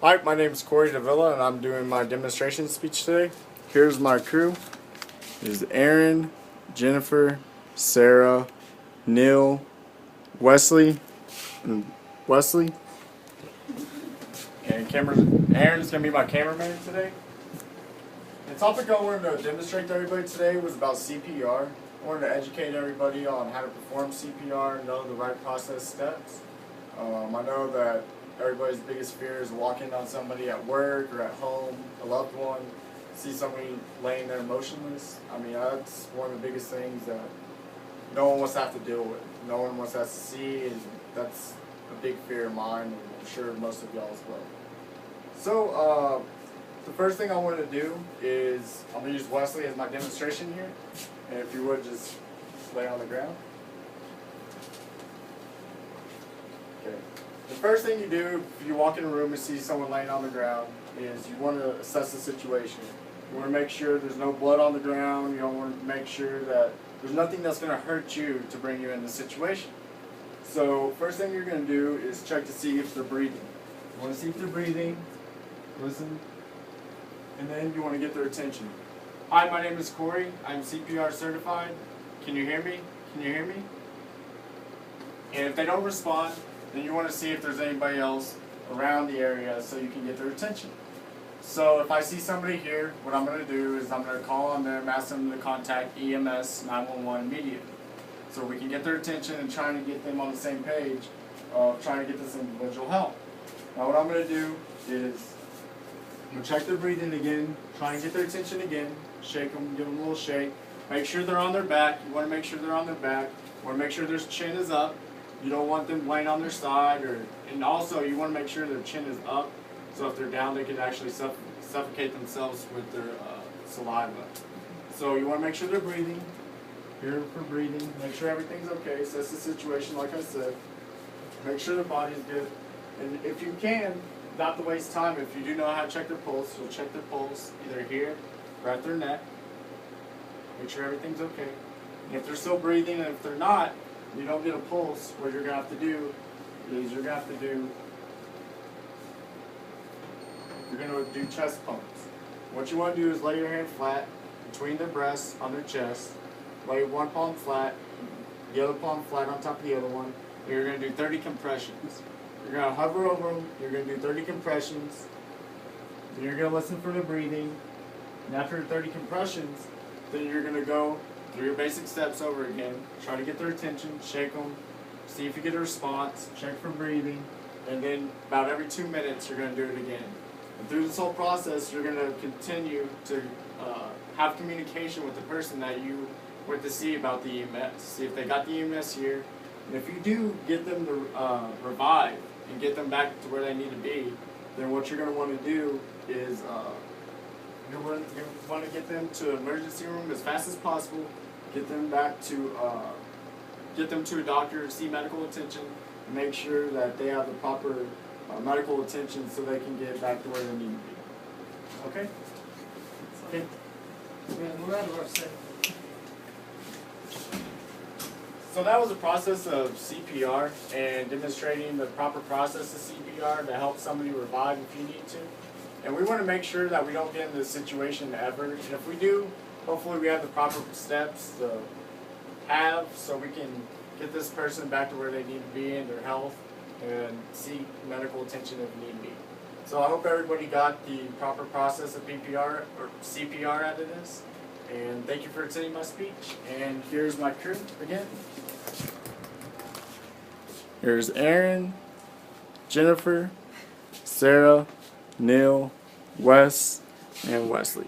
Hi, my name is Corey Davila, and I'm doing my demonstration speech today. Here's my crew. Is Aaron, Jennifer, Sarah, Neil, Wesley, and Wesley. And Aaron's going to be my cameraman today. The topic I wanted to demonstrate to everybody today was about CPR. I wanted to educate everybody on how to perform CPR and know the right process steps. I know that everybody's biggest fear is walking on somebody at work or at home, a loved one, see somebody laying there motionless. I mean, that's one of the biggest things that no one wants to have to deal with. No one wants to have to see, and that's a big fear of mine, and I'm sure most of y'all as well. So, the first thing I wanted to do is, I'm going to use Wesley as my demonstration here, and if you would just lay on the ground. Okay. The first thing you do if you walk in a room and see someone laying on the ground is you want to assess the situation. You want to make sure there's no blood on the ground. You want to make sure that there's nothing that's going to hurt you to bring you in the situation. So first thing you're going to do is check to see if they're breathing. You want to see if they're breathing, listen, and then you want to get their attention. Hi, my name is Corey. I'm CPR certified. Can you hear me? Can you hear me? And if they don't respond, then you want to see if there's anybody else around the area so you can get their attention. So if I see somebody here, what I'm going to do is I'm going to call on them, ask them to contact EMS 911 immediately, so we can get their attention and trying to get them on the same page of trying to get this individual help. Now what I'm going to do is I'm going to check their breathing again, try and get their attention again, shake them, give them a little shake, make sure they're on their back. You want to make sure they're on their back. You want to make sure their chin is up. You don't want them laying on their side, and also you want to make sure their chin is up, so if they're down they can actually suffocate themselves with their saliva. So you want to make sure they're breathing, here for breathing, make sure everything's okay, assess the situation like I said, make sure their body's good, and if you can, not to waste time, if you do know how to check their pulse, you'll check their pulse either here or at their neck, make sure everything's okay. And if they're still breathing, and if they're not, you don't get a pulse, what you're going to have to do is you're going to do chest pumps. What you want to do is lay your hand flat between their breasts on their chest, lay one palm flat, the other palm flat on top of the other one, and you're going to do 30 compressions. You're going to hover over them, you're going to do 30 compressions, then you're going to listen for the breathing, and after 30 compressions, then you're going to go through your basic steps over again, try to get their attention, shake them, see if you get a response, check for breathing, and then about every 2 minutes you're going to do it again. And through this whole process you're going to continue to have communication with the person that you went to see about the EMS. See if they got the EMS here, and if you do get them to revive and get them back to where they need to be, then what you're going to want to do is you're going to want to get them to an emergency room as fast as possible, get them back to a doctor to see medical attention, and make sure that they have the proper medical attention so they can get back to where they need to be. Okay? Okay. So that was a process of CPR and demonstrating the proper process of CPR to help somebody revive if you need to. And we want to make sure that we don't get in this situation ever. And if we do, hopefully we have the proper steps to have so we can get this person back to where they need to be in their health and seek medical attention if need be. So I hope everybody got the proper process of PPR or CPR out of this. And thank you for attending my speech. And here's my crew again. Here's Aaron, Jennifer, Sarah, Neil, Wes, and Wesley.